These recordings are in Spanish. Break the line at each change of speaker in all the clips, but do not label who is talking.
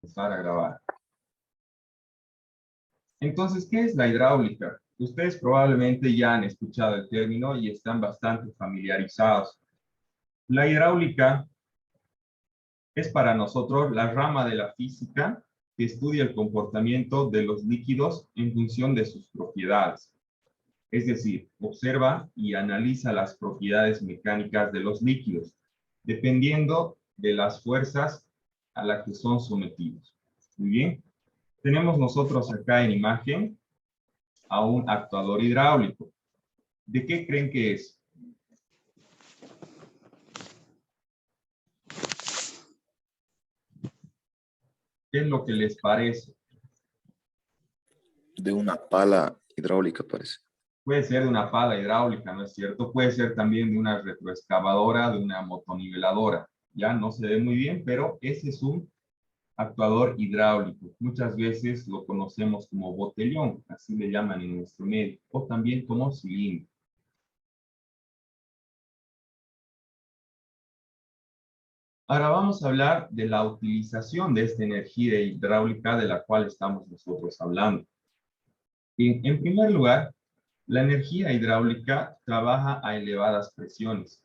empezar a grabar. Entonces, ¿qué es la hidráulica? Ustedes probablemente ya han escuchado el término y están bastante familiarizados. La hidráulica es para nosotros la rama de la física que estudia el comportamiento de los líquidos en función de sus propiedades. Es decir, observa y analiza las propiedades mecánicas de los líquidos, dependiendo de las fuerzas a las que son sometidos. Muy bien. Tenemos nosotros acá en imagen a un actuador hidráulico. ¿De qué creen que es? ¿Qué es lo que les parece?
De una pala hidráulica, parece.
Puede ser de una pala hidráulica, ¿no es cierto? Puede ser también de una retroexcavadora, de una motoniveladora. Ya no se ve muy bien, pero ese es un actuador hidráulico. Muchas veces lo conocemos como botellón, así le llaman en nuestro medio, o también como cilindro. Ahora vamos a hablar de la utilización de esta energía hidráulica de la cual estamos nosotros hablando. En primer lugar, la energía hidráulica trabaja a elevadas presiones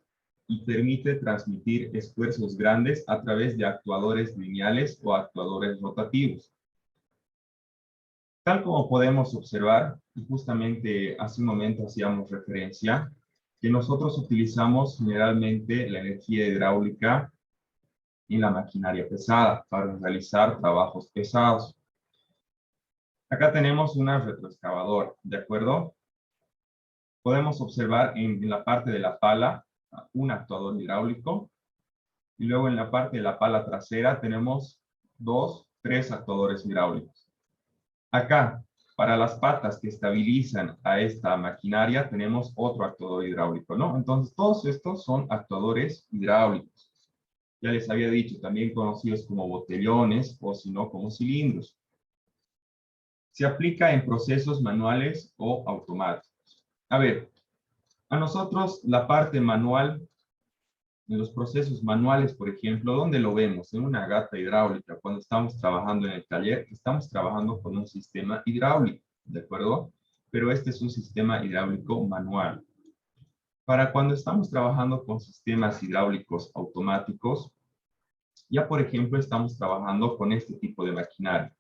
y permite transmitir esfuerzos grandes a través de actuadores lineales o actuadores rotativos. Tal como podemos observar, y justamente hace un momento hacíamos referencia, que nosotros utilizamos generalmente la energía hidráulica en la maquinaria pesada para realizar trabajos pesados. Acá tenemos una retroexcavadora, ¿de acuerdo? Podemos observar en la parte de la pala un actuador hidráulico y luego en la parte de la pala trasera tenemos tres actuadores hidráulicos. Acá, para las patas que estabilizan a esta maquinaria, tenemos otro actuador hidráulico, ¿no? Entonces, todos estos son actuadores hidráulicos. Ya les había dicho, también conocidos como botellones o si no, como cilindros. Se aplica en procesos manuales o automáticos. A ver, a nosotros la parte manual, en los procesos manuales, por ejemplo, ¿dónde lo vemos? En una gata hidráulica. Cuando estamos trabajando en el taller, estamos trabajando con un sistema hidráulico, ¿de acuerdo? Pero este es un sistema hidráulico manual. Para cuando estamos trabajando con sistemas hidráulicos automáticos, ya por ejemplo estamos trabajando con este tipo de maquinaria.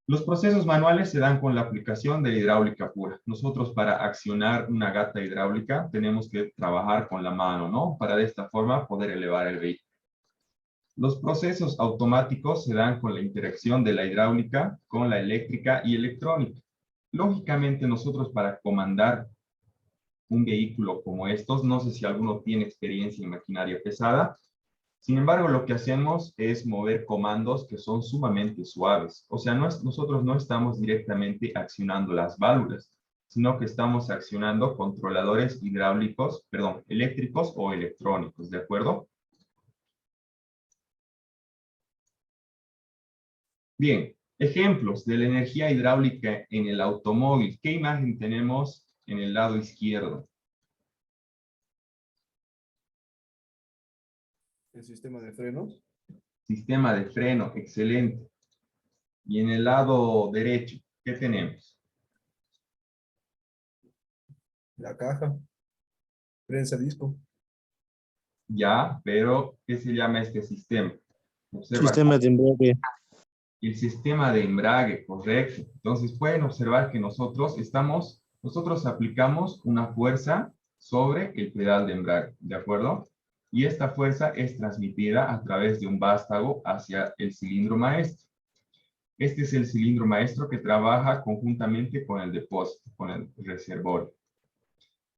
Los procesos manuales se dan con la aplicación de la hidráulica pura. Nosotros para accionar una gata hidráulica tenemos que trabajar con la mano, ¿no? Para de esta forma poder elevar el vehículo. Los procesos automáticos se dan con la interacción de la hidráulica con la eléctrica y electrónica. Lógicamente nosotros para comandar un vehículo como estos, no sé si alguno tiene experiencia en maquinaria pesada, sin embargo, lo que hacemos es mover comandos que son sumamente suaves. O sea, nosotros no estamos directamente accionando las válvulas, sino que estamos accionando controladores hidráulicos, perdón, eléctricos o electrónicos, ¿de acuerdo? Bien, ejemplos de la energía hidráulica en el automóvil. ¿Qué imagen tenemos en el lado izquierdo?
El sistema de frenos.
Sistema de freno, excelente. Y en el lado derecho, ¿qué tenemos?
La caja. Prensa disco.
Ya, pero ¿qué se llama este sistema? Observa.
Sistema de embrague.
El sistema de embrague, correcto. Entonces pueden observar que nosotros aplicamos una fuerza sobre el pedal de embrague, ¿de acuerdo? Y esta fuerza es transmitida a través de un vástago hacia el cilindro maestro. Este es el cilindro maestro que trabaja conjuntamente con el depósito, con el reservorio.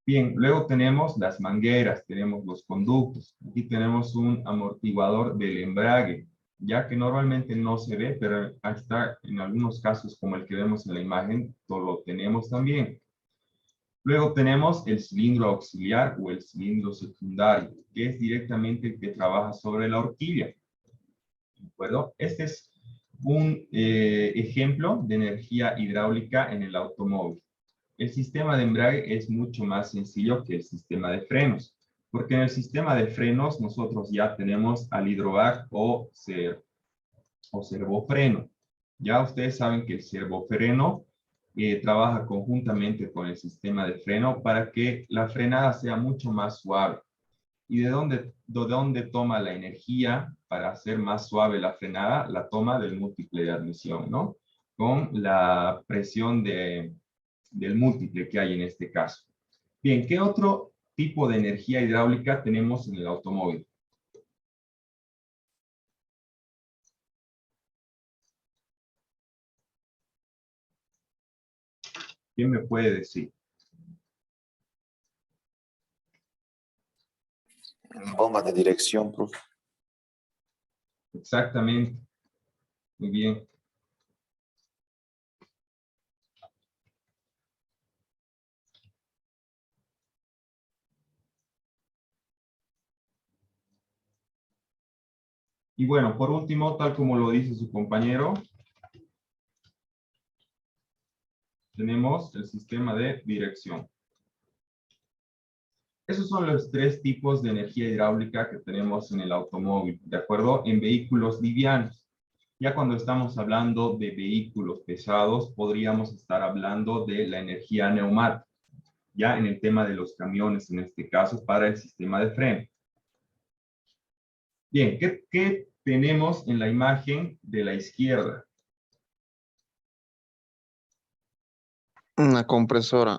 Bien, luego tenemos las mangueras, tenemos los conductos. Aquí tenemos un amortiguador del embrague, ya que normalmente no se ve, pero está en algunos casos como el que vemos en la imagen, lo tenemos también. Luego tenemos el cilindro auxiliar o el cilindro secundario, que es directamente el que trabaja sobre la horquilla. ¿De acuerdo? Este es un ejemplo de energía hidráulica en el automóvil. El sistema de embrague es mucho más sencillo que el sistema de frenos. Porque en el sistema de frenos nosotros ya tenemos al hidrovac o servofreno. Ya ustedes saben que el servofreno trabaja conjuntamente con el sistema de freno para que la frenada sea mucho más suave. ¿Y de dónde toma la energía para hacer más suave la frenada? La toma del múltiple de admisión, ¿no? Con la presión del múltiple que hay en este caso. Bien, ¿qué otro tipo de energía hidráulica tenemos en el automóvil? ¿Quién me puede decir?
Bomba de dirección, profe.
Exactamente. Muy bien. Y bueno, por último, tal como lo dice su compañero, tenemos el sistema de dirección. Esos son los tres tipos de energía hidráulica que tenemos en el automóvil, ¿de acuerdo? En vehículos livianos. Ya cuando estamos hablando de vehículos pesados, podríamos estar hablando de la energía neumática, ya en el tema de los camiones, en este caso, para el sistema de freno. Bien, ¿qué tenemos en la imagen de la izquierda?
Una compresora.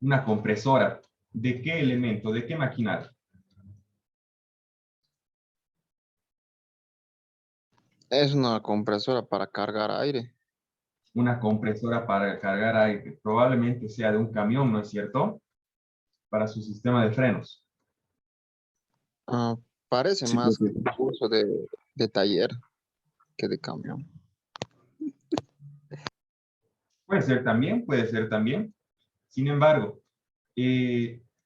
Una compresora. ¿De qué elemento? ¿De qué maquinaria?
Es una compresora para cargar aire.
Una compresora para cargar aire. Probablemente sea de un camión, ¿no es cierto? Para su sistema de frenos.
Ah, parece
Sí,
más
profe.
uso de taller que de camión.
Puede ser también, puede ser también. Sin embargo,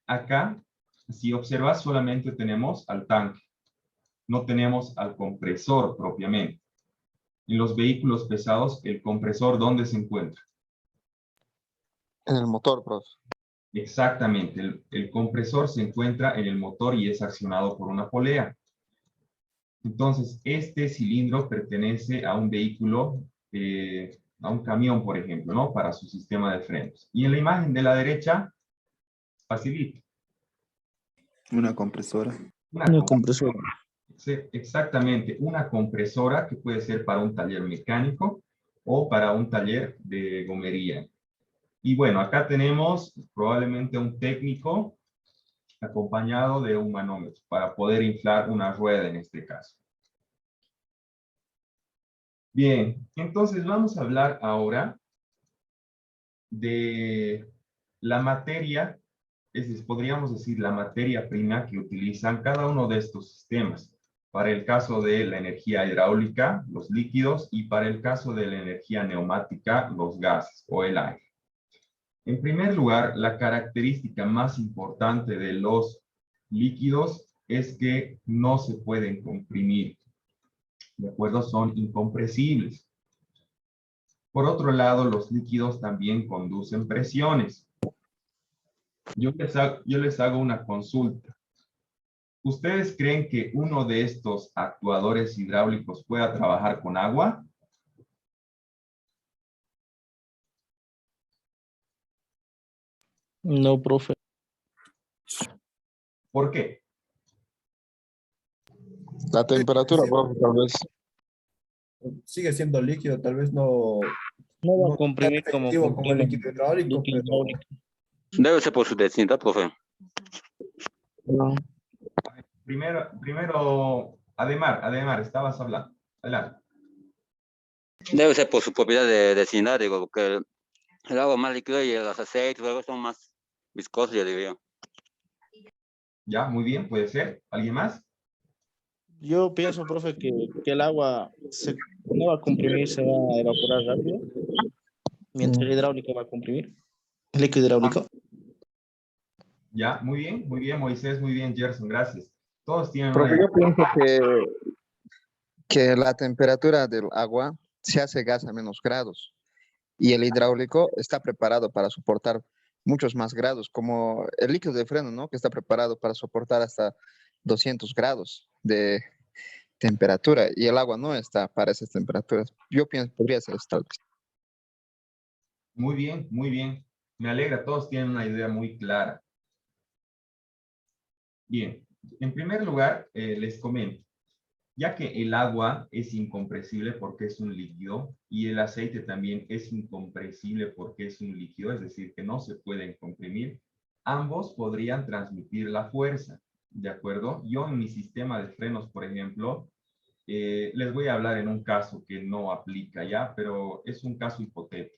acá, si observas, solamente tenemos al tanque. No tenemos al compresor propiamente. En los vehículos pesados, el compresor, ¿dónde se encuentra?
En el motor, profe.
Exactamente, el compresor se encuentra en el motor y es accionado por una polea. Entonces, este cilindro pertenece a un vehículo, a un camión, por ejemplo, ¿no? Para su sistema de frenos. Y en la imagen de la derecha, facilito.
Una compresora.
Una compresora. Exactamente, una compresora que puede ser para un taller mecánico o para un taller de gomería. Y bueno, acá tenemos probablemente un técnico acompañado de un manómetro para poder inflar una rueda en este caso. Bien, entonces vamos a hablar ahora de la materia, es decir, podríamos decir la materia prima que utilizan cada uno de estos sistemas. Para el caso de la energía hidráulica, los líquidos, y para el caso de la energía neumática, los gases o el aire. En primer lugar, la característica más importante de los líquidos es que no se pueden comprimir. ¿De acuerdo? Son incompresibles. Por otro lado, los líquidos también conducen presiones. Yo les hago una consulta. ¿Ustedes creen que uno de estos actuadores hidráulicos pueda trabajar con agua?
No, profe.
¿Por qué?
La temperatura, profe, tal vez.
Sigue siendo líquido, tal vez no,
No va
no
a
tan
comprimir como
efectivo como el
comprime
líquido hidráulico,
líquido
pero
hidráulico.
Debe ser por su densidad, profe.
No.
Primero, Ademar, estabas hablando. Adelante.
Debe ser por su propiedad de densidad, digo, porque el agua más líquida y los aceites luego son más viscosos, yo diría.
Ya, muy bien, puede ser. ¿Alguien más?
Yo pienso, profe, que el agua no va a comprimir, se va a evaporar rápido, mientras el hidráulico va a comprimir. El líquido hidráulico.
Ya, muy bien, Moisés, muy bien, Gerson, gracias. Todos tienen
Profe,
una...
yo pienso que la temperatura del agua se hace gas a -grados y el hidráulico está preparado para soportar muchos más grados, como el líquido de freno, ¿no? Que está preparado para soportar hasta 200 grados de temperatura y el agua no está para esas temperaturas. Yo pienso que podría ser esto.
Muy bien, muy bien. Me alegra, todos tienen una idea muy clara. Bien, en primer lugar, les comento, ya que el agua es incompresible porque es un líquido y el aceite también es incompresible porque es un líquido, es decir, que no se pueden comprimir, ambos podrían transmitir la fuerza, ¿de acuerdo? Yo en mi sistema de frenos, por ejemplo, les voy a hablar en un caso que no aplica ya, pero es un caso hipotético.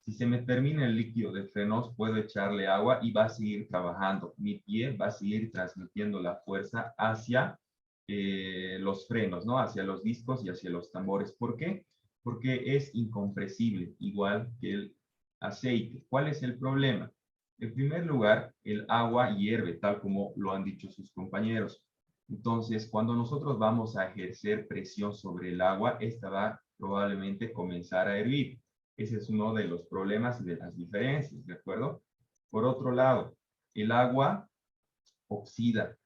Si se me termina el líquido de frenos, puedo echarle agua y va a seguir trabajando. Mi pie va a seguir transmitiendo la fuerza hacia los frenos, ¿no? Hacia los discos y hacia los tambores. ¿Por qué? Porque es incompresible, igual que el aceite. ¿Cuál es el problema? En primer lugar, el agua hierve, tal como lo han dicho sus compañeros. Entonces, cuando nosotros vamos a ejercer presión sobre el agua, esta va probablemente comenzar a hervir. Ese es uno de los problemas y de las diferencias, ¿de acuerdo? Por otro lado, el agua oxida.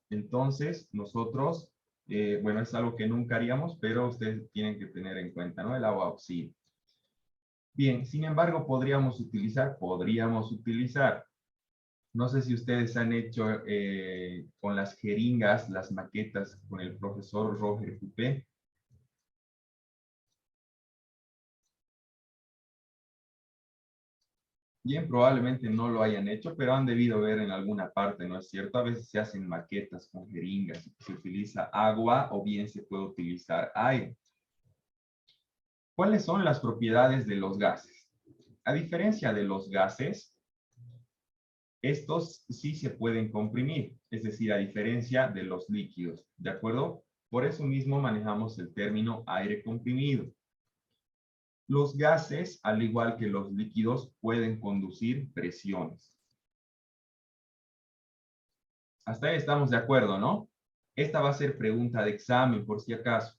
Entonces, nosotros, bueno, es algo que nunca haríamos, pero ustedes tienen que tener en cuenta, ¿no? El agua oxida. Bien, sin embargo, podríamos utilizar. No sé si ustedes han hecho con las jeringas, las maquetas con el profesor Roger Coupé. Bien, probablemente no lo hayan hecho, pero han debido ver en alguna parte, ¿no es cierto? A veces se hacen maquetas con jeringas, se utiliza agua o bien se puede utilizar aire. ¿Cuáles son las propiedades de los gases? A diferencia de los gases, estos sí se pueden comprimir, es decir, a diferencia de los líquidos, ¿de acuerdo? Por eso mismo manejamos el término aire comprimido. Los gases, al igual que los líquidos, pueden conducir presiones. Hasta ahí estamos de acuerdo, ¿no? Esta va a ser pregunta de examen, por si acaso.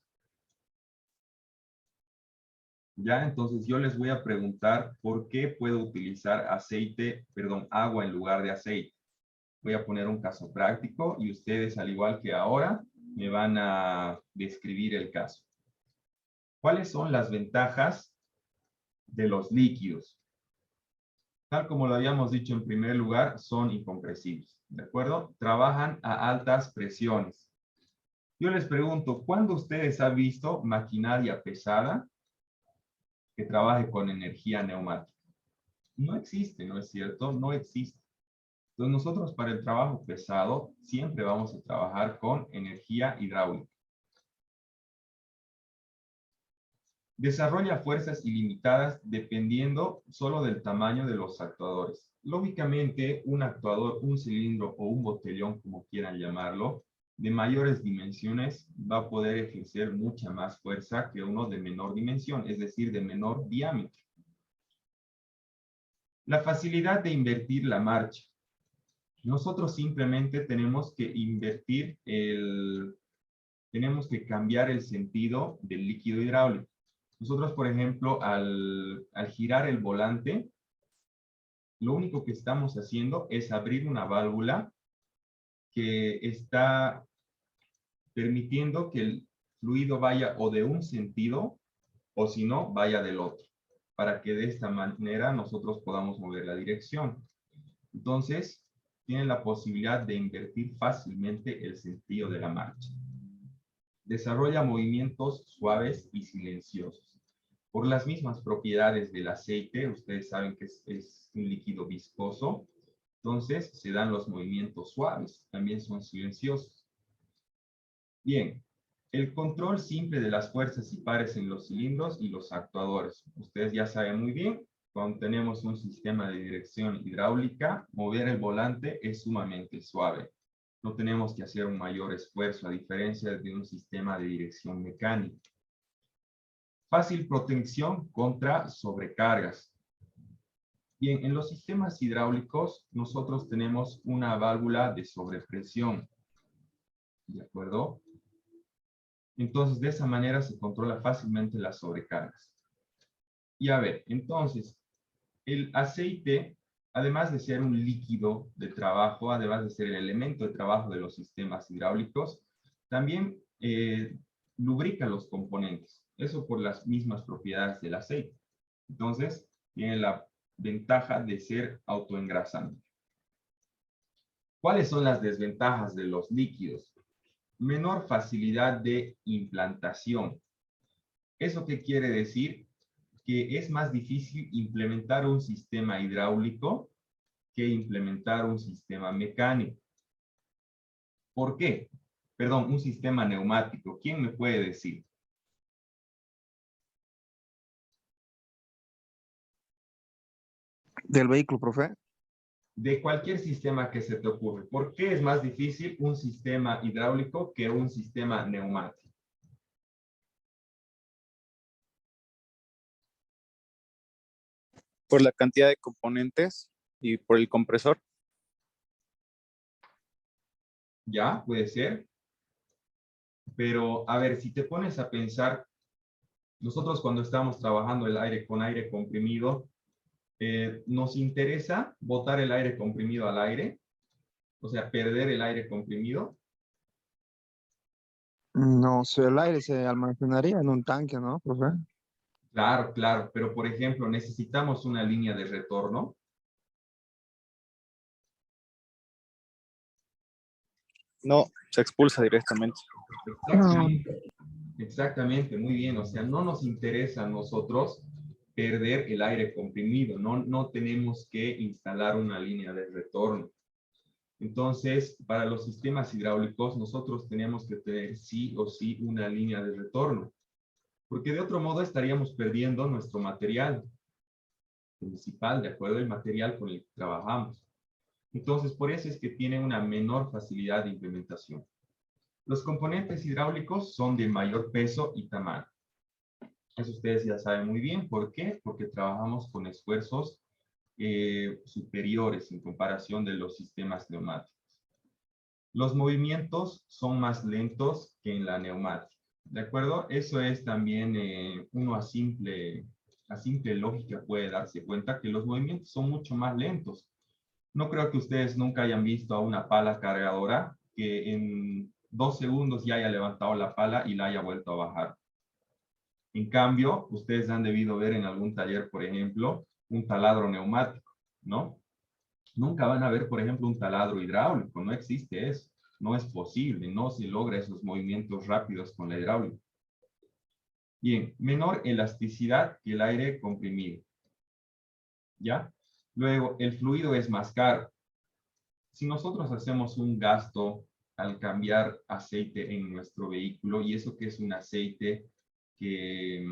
Ya, entonces yo les voy a preguntar por qué puedo utilizar agua en lugar de aceite. Voy a poner un caso práctico y ustedes, al igual que ahora, me van a describir el caso. ¿Cuáles son las ventajas de los líquidos? Tal como lo habíamos dicho en primer lugar, son incompresibles, ¿de acuerdo? Trabajan a altas presiones. Yo les pregunto, ¿cuándo ustedes han visto maquinaria pesada que trabaje con energía neumática? No existe, ¿no es cierto? No existe. Entonces nosotros para el trabajo pesado siempre vamos a trabajar con energía hidráulica. Desarrolla fuerzas ilimitadas dependiendo solo del tamaño de los actuadores. Lógicamente, un actuador, un cilindro o un botellón, como quieran llamarlo, de mayores dimensiones va a poder ejercer mucha más fuerza que uno de menor dimensión, es decir, de menor diámetro. La facilidad de invertir la marcha. Nosotros simplemente tenemos que tenemos que cambiar el sentido del líquido hidráulico. Nosotros, por ejemplo, al girar el volante, lo único que estamos haciendo es abrir una válvula que está permitiendo que el fluido vaya o de un sentido o si no, vaya del otro, para que de esta manera nosotros podamos mover la dirección. Entonces, tienen la posibilidad de invertir fácilmente el sentido de la marcha. Desarrolla movimientos suaves y silenciosos. Por las mismas propiedades del aceite, ustedes saben que es un líquido viscoso, entonces se dan los movimientos suaves, también son silenciosos. Bien, el control simple de las fuerzas y pares en los cilindros y los actuadores. Ustedes ya saben muy bien, cuando tenemos un sistema de dirección hidráulica, mover el volante es sumamente suave. No tenemos que hacer un mayor esfuerzo, a diferencia de un sistema de dirección mecánica. Fácil protección contra sobrecargas. Bien, en los sistemas hidráulicos nosotros tenemos una válvula de sobrepresión. ¿De acuerdo? Entonces, de esa manera se controla fácilmente las sobrecargas. Y a ver, entonces, el aceite, además de ser un líquido de trabajo, además de ser el elemento de trabajo de los sistemas hidráulicos, también lubrica los componentes. Eso por las mismas propiedades del aceite. Entonces, tiene la ventaja de ser autoengrasante. ¿Cuáles son las desventajas de los líquidos? Menor facilidad de implantación. ¿Eso qué quiere decir? Que es más difícil implementar un sistema hidráulico que implementar un sistema mecánico. ¿Por qué? Perdón, un sistema neumático. ¿Quién me puede decir?
Del vehículo, profe.
De cualquier sistema que se te ocurre. ¿Por qué es más difícil un sistema hidráulico que un sistema neumático?
Por la cantidad de componentes y por el compresor.
Ya, puede ser. Pero, a ver, si te pones a pensar, nosotros cuando estamos trabajando el aire con aire comprimido, ¿nos interesa botar el aire comprimido al aire? O sea, perder el aire comprimido.
No sé, el aire se almacenaría en un tanque, ¿no, profe?
Claro, claro. Pero, por ejemplo, necesitamos una línea de retorno.
No, se expulsa directamente.
Exactamente. Exactamente, muy bien. O sea, no nos interesa a nosotros perder el aire comprimido. No tenemos que instalar una línea de retorno. Entonces, para los sistemas hidráulicos, nosotros tenemos que tener sí o sí una línea de retorno. Porque de otro modo estaríamos perdiendo nuestro material principal, de acuerdo al material con el que trabajamos. Entonces, por eso es que tiene una menor facilidad de implementación. Los componentes hidráulicos son de mayor peso y tamaño. Eso ustedes ya saben muy bien. ¿Por qué? Porque trabajamos con esfuerzos superiores en comparación de los sistemas neumáticos. Los movimientos son más lentos que en la neumática. ¿De acuerdo? Eso es también uno a simple lógica puede darse cuenta que los movimientos son mucho más lentos. No creo que ustedes nunca hayan visto a una pala cargadora que en 2 segundos ya haya levantado la pala y la haya vuelto a bajar. En cambio, ustedes han debido ver en algún taller, por ejemplo, un taladro neumático, ¿no? Nunca van a ver, por ejemplo, un taladro hidráulico. No existe eso. No es posible. No se logra esos movimientos rápidos con la hidráulica. Bien, menor elasticidad que el aire comprimido. ¿Ya? Luego, el fluido es más caro. Si nosotros hacemos un gasto al cambiar aceite en nuestro vehículo, y eso que es un aceite que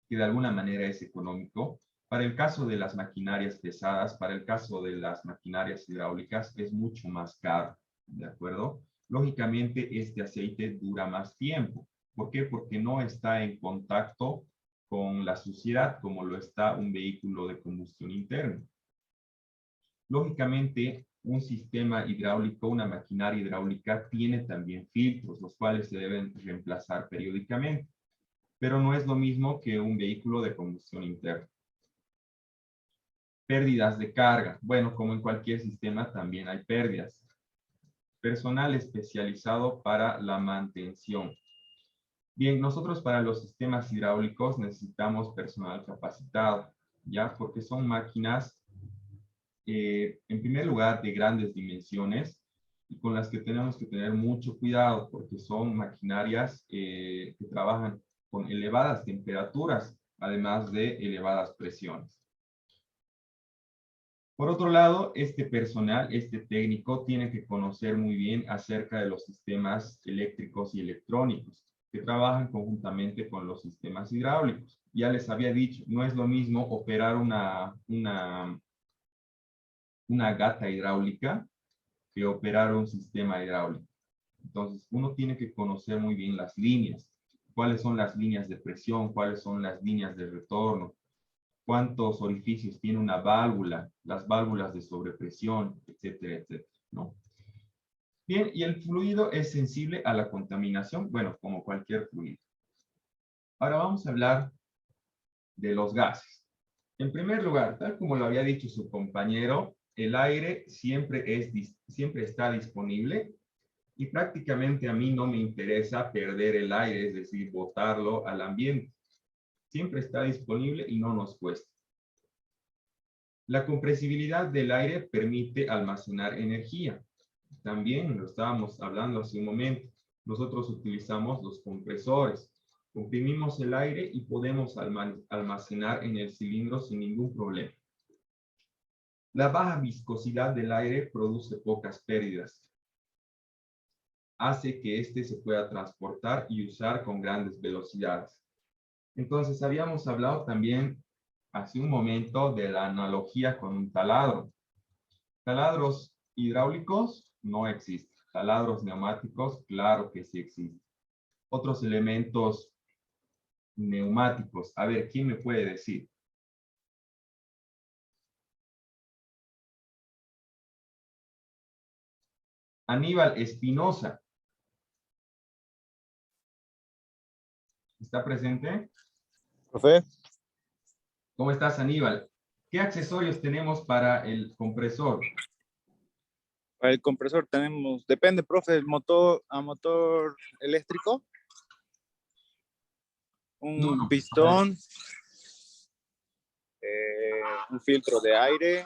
de alguna manera es económico, para el caso de las maquinarias pesadas, para el caso de las maquinarias hidráulicas, es mucho más caro, ¿de acuerdo? Lógicamente, este aceite dura más tiempo. ¿Por qué? Porque no está en contacto con la suciedad como lo está un vehículo de combustión interna. Lógicamente, un sistema hidráulico, una maquinaria hidráulica, tiene también filtros, los cuales se deben reemplazar periódicamente. Pero no es lo mismo que un vehículo de combustión interna. Pérdidas de carga. Bueno, como en cualquier sistema también hay pérdidas. Personal especializado para la mantención. Bien, nosotros para los sistemas hidráulicos necesitamos personal capacitado, ¿ya? Porque son máquinas, en primer lugar, de grandes dimensiones y con las que tenemos que tener mucho cuidado porque son maquinarias que trabajan con elevadas temperaturas, además de elevadas presiones. Por otro lado, este personal, este técnico, tiene que conocer muy bien acerca de los sistemas eléctricos y electrónicos que trabajan conjuntamente con los sistemas hidráulicos. Ya les había dicho, no es lo mismo operar una gata hidráulica que operar un sistema hidráulico. Entonces, uno tiene que conocer muy bien las líneas. ¿Cuáles son las líneas de presión? ¿Cuáles son las líneas de retorno? ¿Cuántos orificios tiene una válvula? Las válvulas de sobrepresión, etcétera, etcétera, ¿no? Bien, y el fluido es sensible a la contaminación, bueno, como cualquier fluido. Ahora vamos a hablar de los gases. En primer lugar, tal como lo había dicho su compañero, el aire siempre está disponible y prácticamente a mí no me interesa perder el aire, es decir, botarlo al ambiente. Siempre está disponible y no nos cuesta. La compresibilidad del aire permite almacenar energía. También lo estábamos hablando hace un momento. Nosotros utilizamos los compresores. Comprimimos el aire y podemos almacenar en el cilindro sin ningún problema. La baja viscosidad del aire produce pocas pérdidas. Hace que éste se pueda transportar y usar con grandes velocidades. Entonces, habíamos hablado también hace un momento de la analogía con un taladro. Taladros hidráulicos no existen. Taladros neumáticos, claro que sí existen. Otros elementos neumáticos. A ver, ¿quién me puede decir? Aníbal Espinosa. ¿Está presente?
Profe,
¿Cómo estás, Aníbal? ¿Qué accesorios tenemos para el compresor?
para el compresor tenemos, depende, profe, a motor eléctrico, un pistón, un filtro de aire,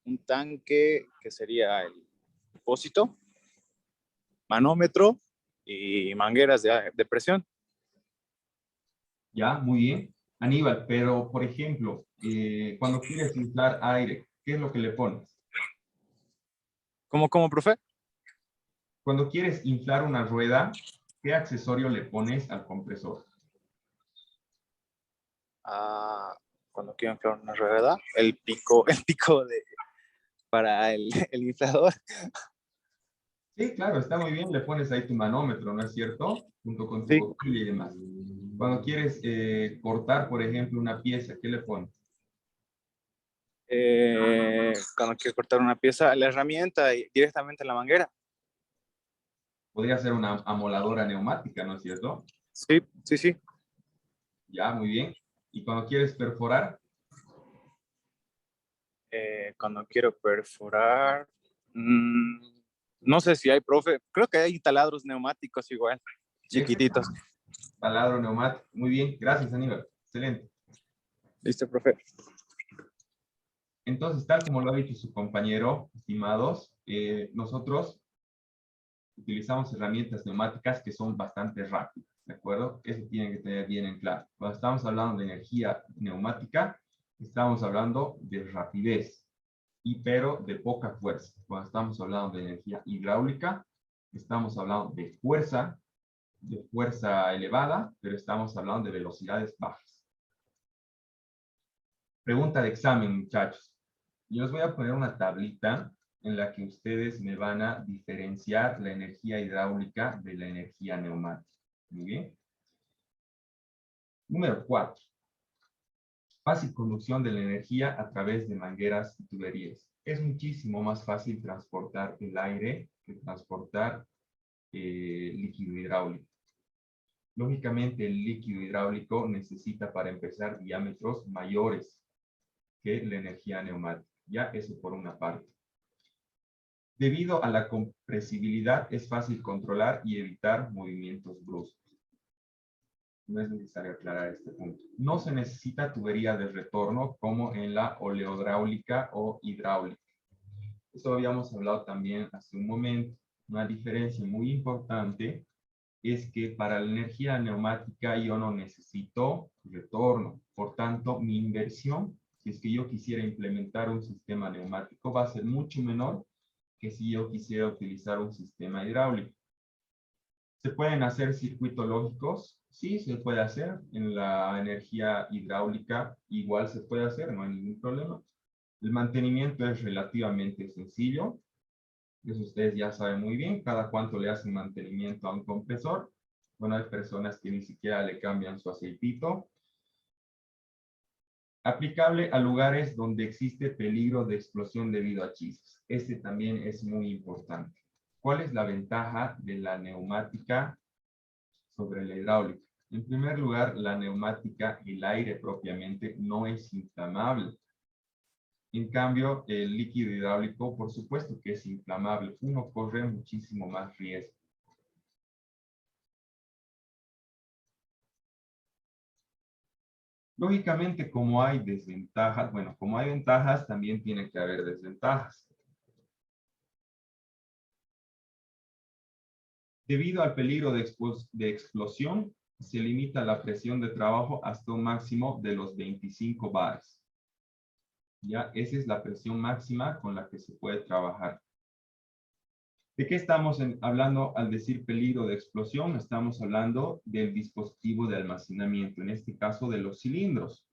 un tanque que sería el depósito, manómetro y mangueras de presión.
Ya, muy bien. Aníbal, pero por ejemplo, cuando quieres inflar aire, ¿qué es lo que le pones?
¿Cómo, profe?
Cuando quieres inflar una rueda, ¿qué accesorio le pones al compresor?
Cuando quiero inflar una rueda, el pico para el inflador.
Sí, claro, está muy bien. Le pones ahí tu manómetro, ¿no es cierto? Junto con tu
Sí.
boquilla y demás. Cuando quieres cortar, por ejemplo, una pieza, ¿qué le pones?
Cuando quiero cortar una pieza, la herramienta y directamente en la manguera.
Podría ser una amoladora neumática, ¿no es cierto?
Sí, sí, sí.
Ya, muy bien. Y cuando quieres perforar,
Cuando quiero perforar, no sé si hay, profe. Creo que hay taladros neumáticos igual, chiquititos.
taladro neumático. Muy bien, gracias, Aníbal. Excelente.
Listo, profe.
Entonces, tal como lo ha dicho su compañero, estimados, nosotros utilizamos herramientas neumáticas que son bastante rápidas, ¿de acuerdo? Eso tienen que tener bien en claro. Cuando estamos hablando de energía neumática, estamos hablando de rapidez, pero de poca fuerza. Cuando estamos hablando de energía hidráulica, estamos hablando de fuerza elevada, pero estamos hablando de velocidades bajas. Pregunta de examen, muchachos. Yo les voy a poner una tablita en la que ustedes me van a diferenciar la energía hidráulica de la energía neumática. Muy bien. Número 4. Fácil conducción de la energía a través de mangueras y tuberías. Es muchísimo más fácil transportar el aire que transportar líquido hidráulico. Lógicamente, el líquido hidráulico necesita para empezar diámetros mayores que la energía neumática. Ya eso por una parte. Debido a la compresibilidad, es fácil controlar y evitar movimientos bruscos. No es necesario aclarar este punto. No se necesita tubería de retorno como en la oleodráulica o hidráulica. Eso habíamos hablado también hace un momento. Una diferencia muy importante es que para la energía neumática yo no necesito retorno. Por tanto, mi inversión, si es que yo quisiera implementar un sistema neumático, va a ser mucho menor que si yo quisiera utilizar un sistema hidráulico. ¿Se pueden hacer circuitos lógicos? Sí, se puede hacer. En la energía hidráulica igual se puede hacer, no hay ningún problema. El mantenimiento es relativamente sencillo. Eso ustedes ya saben muy bien. Cada cuánto le hacen mantenimiento a un compresor. Bueno, hay personas que ni siquiera le cambian su aceitito. Aplicable a lugares donde existe peligro de explosión debido a chispas. Este también es muy importante. ¿Cuál es la ventaja de la neumática sobre la hidráulica? En primer lugar, la neumática, el aire propiamente, no es inflamable. En cambio, el líquido hidráulico, por supuesto que es inflamable. Uno corre muchísimo más riesgo. Lógicamente, como hay desventajas, bueno, como hay ventajas, también tiene que haber desventajas. Debido al peligro de explosión, se limita la presión de trabajo hasta un máximo de los 25 bares. Ya, esa es la presión máxima con la que se puede trabajar. ¿De qué estamos hablando al decir peligro de explosión? Estamos hablando del dispositivo de almacenamiento, en este caso de los cilindros.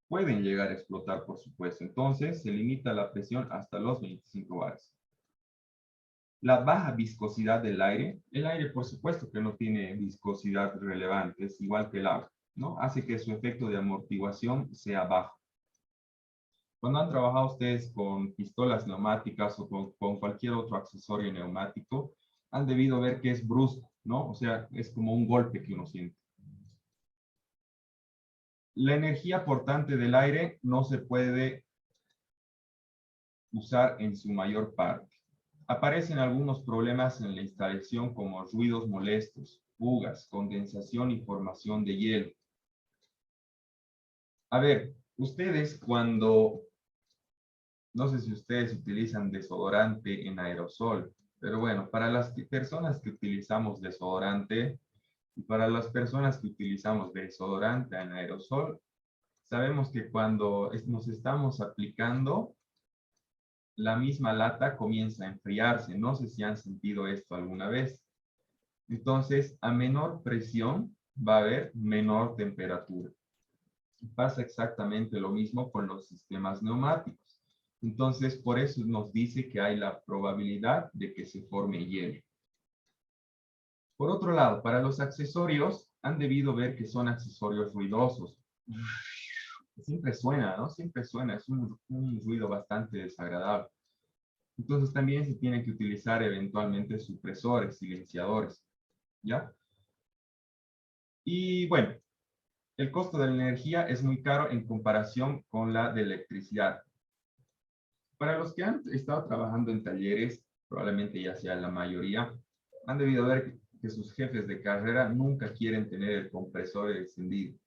Pueden llegar a explotar, por supuesto. Entonces, se limita la presión hasta los 25 bares. La baja viscosidad del aire. El aire, por supuesto, que no tiene viscosidad relevante, es igual que el agua, ¿no? Hace que su efecto de amortiguación sea bajo. Cuando han trabajado ustedes con pistolas neumáticas o con cualquier otro accesorio neumático, han debido ver que es brusco, ¿no? O sea, es como un golpe que uno siente. La energía portante del aire no se puede usar en su mayor parte. Aparecen algunos problemas en la instalación como ruidos molestos, fugas, condensación y formación de hielo. A ver, ustedes cuando, no sé si ustedes utilizan desodorante en aerosol, pero bueno, para las personas que utilizamos desodorante y para las personas que utilizamos desodorante en aerosol, sabemos que cuando nos estamos aplicando, la misma lata comienza a enfriarse. No sé si han sentido esto alguna vez. Entonces, a menor presión va a haber menor temperatura. Pasa exactamente lo mismo con los sistemas neumáticos. Entonces, por eso nos dice que hay la probabilidad de que se forme hielo. Por otro lado, para los accesorios, han debido ver que son accesorios ruidosos. Siempre suena, ¿no? Siempre suena. Es un ruido bastante desagradable. Entonces también se tienen que utilizar eventualmente supresores, silenciadores, ¿ya? Y bueno, el costo de la energía es muy caro en comparación con la de electricidad. Para los que han estado trabajando en talleres, probablemente ya sea la mayoría, han debido ver que sus jefes de carrera nunca quieren tener el compresor encendido.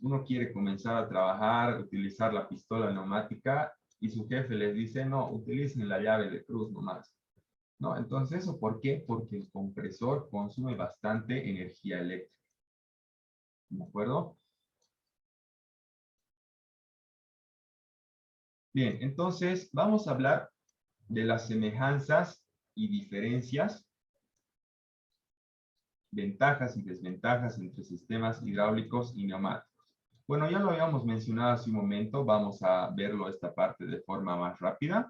Uno quiere comenzar a trabajar, utilizar la pistola neumática y su jefe les dice, no, utilicen la llave de cruz nomás. ¿No? Entonces, ¿eso por qué? Porque el compresor consume bastante energía eléctrica. ¿De acuerdo? Bien, entonces vamos a hablar de las semejanzas y diferencias, ventajas y desventajas entre sistemas hidráulicos y neumáticos. Bueno, ya lo habíamos mencionado hace un momento, vamos a verlo esta parte de forma más rápida.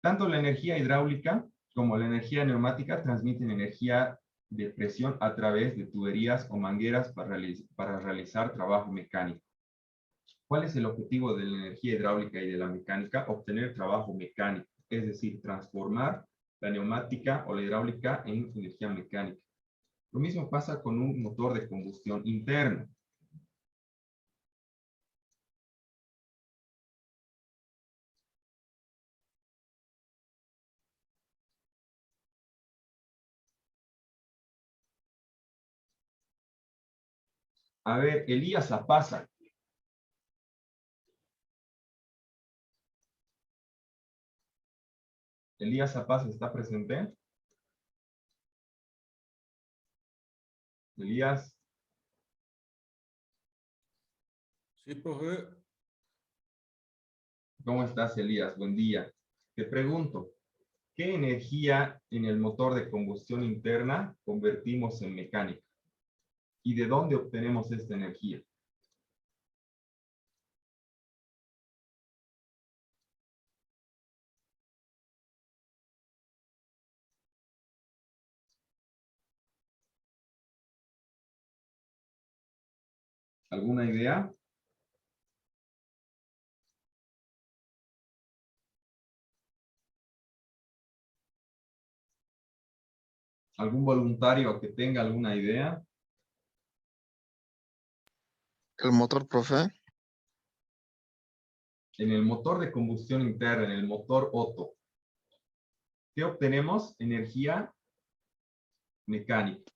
Tanto la energía hidráulica como la energía neumática transmiten energía de presión a través de tuberías o mangueras para realizar trabajo mecánico. ¿Cuál es el objetivo de la energía hidráulica y de la mecánica? Obtener trabajo mecánico, es decir, transformar la neumática o la hidráulica en energía mecánica. Lo mismo pasa con un motor de combustión interna. A ver, Elías Apaza. Elías Apaza, ¿está presente? Elías,
Sí, profe.
¿cómo estás, Elías? Buen día. Te pregunto, ¿qué energía en el motor de combustión interna convertimos en mecánica? ¿Y de dónde obtenemos esta energía? ¿Alguna idea? ¿Algún voluntario que tenga alguna idea?
El motor, profe.
En el motor de combustión interna, en el motor Otto, ¿qué obtenemos? Energía mecánica.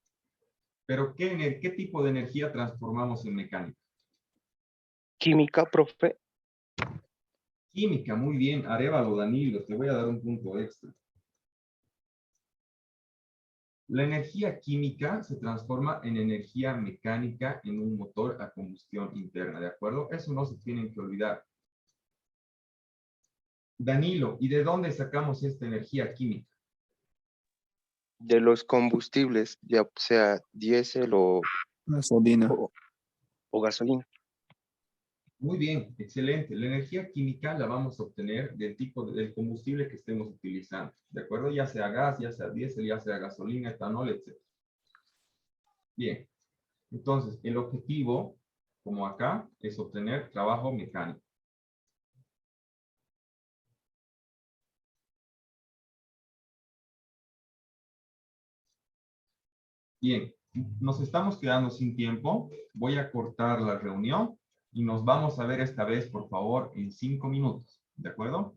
Pero ¿qué tipo de energía transformamos en mecánica?
Química, profe.
Química, muy bien. Arévalo, Danilo, te voy a dar un punto extra. La energía química se transforma en energía mecánica en un motor a combustión interna, ¿de acuerdo? Eso no se tienen que olvidar. Danilo, ¿y de dónde sacamos esta energía química?
De los combustibles, ya sea diésel
Gasolina.
o gasolina.
Muy bien, excelente. La energía química la vamos a obtener del tipo del combustible que estemos utilizando, ¿de acuerdo? Ya sea gas, ya sea diésel, ya sea gasolina, etanol, etc. Bien, entonces el objetivo, como acá, es obtener trabajo mecánico. Bien, nos estamos quedando sin tiempo. Voy a cortar la reunión y nos vamos a ver esta vez, por favor, en 5 minutos. ¿De acuerdo?